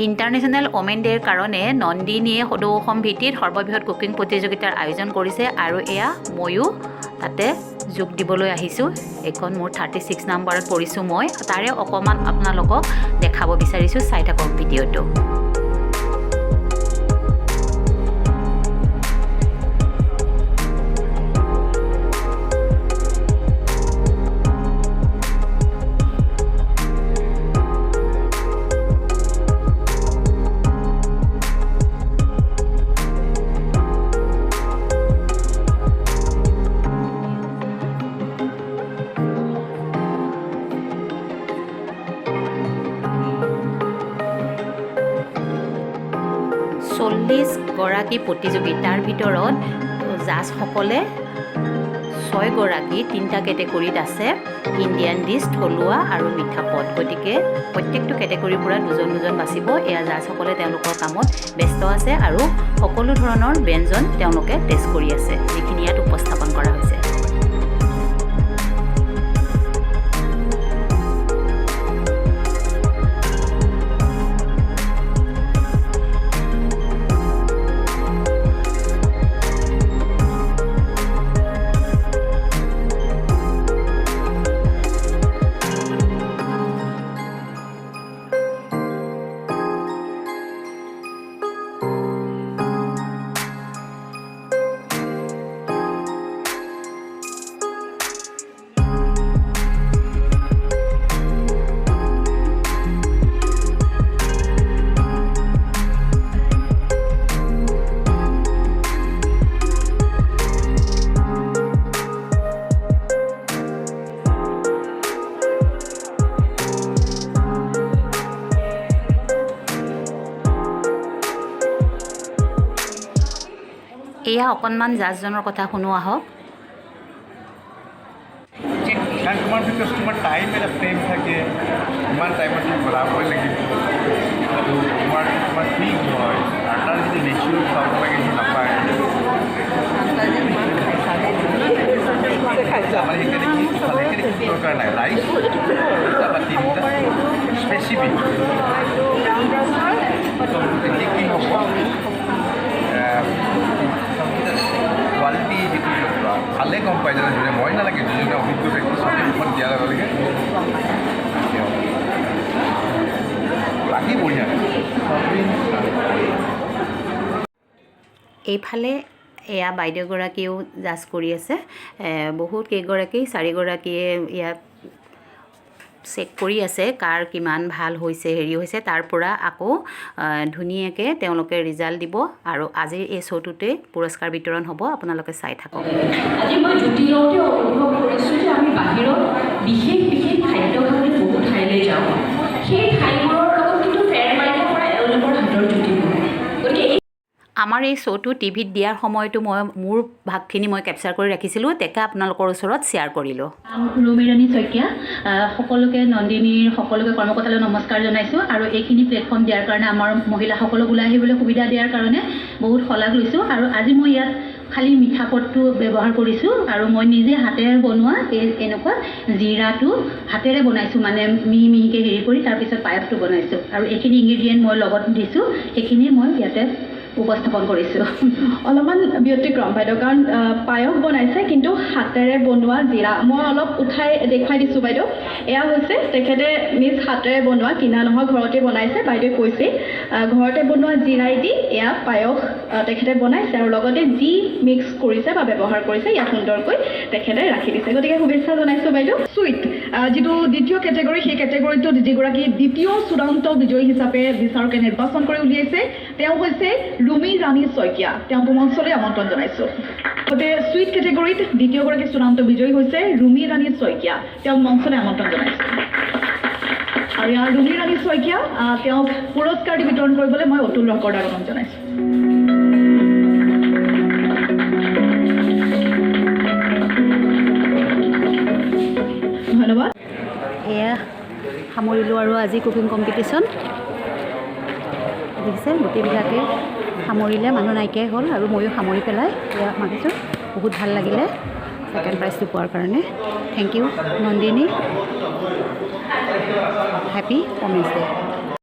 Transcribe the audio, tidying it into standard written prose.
International women ডে'ৰ কাৰণে নন্দিনীয়ে সদৌ অসম ভিত্তিত সৰ্ববৃহৎ কুকিং প্ৰতিযোগিতাৰ আয়োজন কৰিছে আৰু এয়া ময়ো তাতে যোগ দিবলৈ আহিছোঁ। এইখন মোৰ 36 নম্বৰত পৰিছোঁ মই। তাৰে অকণমান আপোনালোকক দেখাব বিচাৰিছোঁ, চাই থাকক ভিডিঅ'টো। গৰাকী প্ৰতিযোগিতাৰ ভিতৰত জাজসকলে 6 গৰাকী 3টা কেটেগৰীত আছে, ইণ্ডিয়ান ডিছ, থলুৱা আৰু মিঠা পদ। গতিকে প্ৰত্যেকটো কেটেগৰীৰ পৰা দুজন বাচিব। এয়া জাজসকলে তেওঁলোকৰ কামত ব্যস্ত আছে আৰু সকলো ধৰণৰ ব্যঞ্জন তেওঁলোকে টেষ্ট কৰি আছে, যিখিনি ইয়াত উপস্থাপন কৰা হৈছে। এয়া অকণমান জাজজনৰ কথা শুনো আহক। কাৰণ তোমাৰ টাইম এটা ফ্ৰেম থাকে, ইমান টাইমত তুমি বনাবই লাগিব আৰু তোমাৰ ঠিক হয় আৰু তাৰ যদি নেচুৰেল চাব লাগে সেইটো নাপায়। আমাৰ সেইকাৰণে কি দৰকাৰ নাই, ৰাইচ 2টা বা 3টা স্পেচিফিক কি হ'ব কোৱালিটি যিটো ভালে গম পাই যায়, যোনে মই নালাগে, যোনে অভিজ্ঞ ব্যক্তি চবে মুখত দিয়াৰ লগে লগে বাকী বঢ়িয়া। এইফালে এয়া বাইদেউগৰাকীয়েও জাজ কৰি আছে। বহুত কেইগৰাকী 4গৰাকীয়ে ইয়াত চেক কৰি আছে কাৰ কিমান ভাল হৈছে, হেৰি হৈছে। তাৰ পৰা আকৌ ধুনীয়াকৈ তেওঁলোকে ৰিজাল্ট দিব আৰু আজিৰ এই শ্ব'টোতে পুৰস্কাৰ বিতৰণ হ'ব। আপোনালোকে চাই থাকক। আজি মই জুতি লওঁতে অনুভৱ কৰিছোঁ যে আমি বাহিৰত বিশেষ খাদ্য খাবলৈ বহুত ঠাইলৈ যাওঁ, সেই ঠাইবোৰৰ লগত কিন্তু ফেৰ মাৰিব পৰা এওঁলোকৰ হাতৰ জুতিবোৰ। গতিকে আমাৰ এই শ্ব'টো টিভিত দিয়াৰ সময়তো মই মোৰ ভাগখিনি মই কেপচাৰ কৰি ৰাখিছিলোঁ, তেকে আপোনালোকৰ ওচৰত শ্বেয়াৰ কৰিলোঁ। ৰুমিৰাণী শইকীয়া, সকলোকে নন্দিনীৰ সকলোকে কৰ্মকৰ্তালৈ নমস্কাৰ জনাইছোঁ আৰু এইখিনি প্লেটফৰ্ম দিয়াৰ কাৰণে, আমাৰ মহিলাসকলক ওলাই আহিবলৈ সুবিধা দিয়াৰ কাৰণে বহুত শলাগ লৈছোঁ। আৰু আজি মই ইয়াত খালি মিঠা পদটো ব্যৱহাৰ কৰিছোঁ আৰু মই নিজে হাতেৰে বনোৱা এনেকুৱা জিৰাটো হাতেৰে বনাইছোঁ, মানে মিহিকৈ হেৰি কৰি তাৰপিছত পায়সটো বনাইছোঁ আৰু এইখিনি ইনগ্ৰিডিয়েণ্ট মই লগত দিছোঁ, সেইখিনি মই ইয়াতে উপস্থাপন কৰিছোঁ। অলপমান ব্যতিক্ৰম বাইদেউ, কাৰণ পায়স বনাইছে কিন্তু হাতেৰে বনোৱা জিৰা। মই অলপ উঠাই দেখুৱাই দিছোঁ বাইদেউ। এয়া হৈছে তেখেতে নিজ হাতেৰে বনোৱা, কিনা নহয়, ঘৰতে বনাইছে। বাইদেৱে কৈছে ঘৰতে বনোৱা জিৰাই দি এয়া পায়স তেখেতে বনাইছে আৰু লগতে যি মিক্স কৰিছে বা ব্যৱহাৰ কৰিছে ইয়াত সুন্দৰকৈ তেখেতে ৰাখি দিছে। গতিকে শুভেচ্ছা জনাইছোঁ বাইদেউ। চুইট যিটো দ্বিতীয় কেটেগৰী, সেই কেটেগৰীটোত যিগৰাকী দ্বিতীয় চূড়ান্ত বিজয়ী হিচাপে বিচাৰকে নিৰ্বাচন কৰি উলিয়াইছে তেওঁ হৈছে ৰুমিৰাণী শইকীয়া। তেওঁক মঞ্চলৈ আমন্ত্ৰণ জনাইছোঁ। গতিকে চুইট কেটেগৰীত দ্বিতীয়গৰাকী চূড়ান্ত বিজয়ী হৈছে ৰুমিৰাণী শইকীয়া, তেওঁক মঞ্চলৈ আমন্ত্ৰণ জনাইছোঁ। আৰু ইয়াৰ ৰুমিৰাণী শইকীয়া তেওঁক পুৰস্কাৰ দি বিতৰণ কৰিবলৈ মই অতুল ৰকৰদাক অনুৰোধ জনাইছোঁ। ধন্যবাদ। এয়া সামৰিলোঁ আৰু আজি কুকিং কম্পিটিশ্যন। দেখিছে গোটেইবিলাকে সামৰিলে, মানুহ নাইকিয়াই হ'ল আৰু ময়ো সামৰি পেলাই এয়া মাতিছোঁ। বহুত ভাল লাগিলে ছেকেণ্ড প্ৰাইজটো পোৱাৰ কাৰণে। Thank you Nandini. Happy women's day.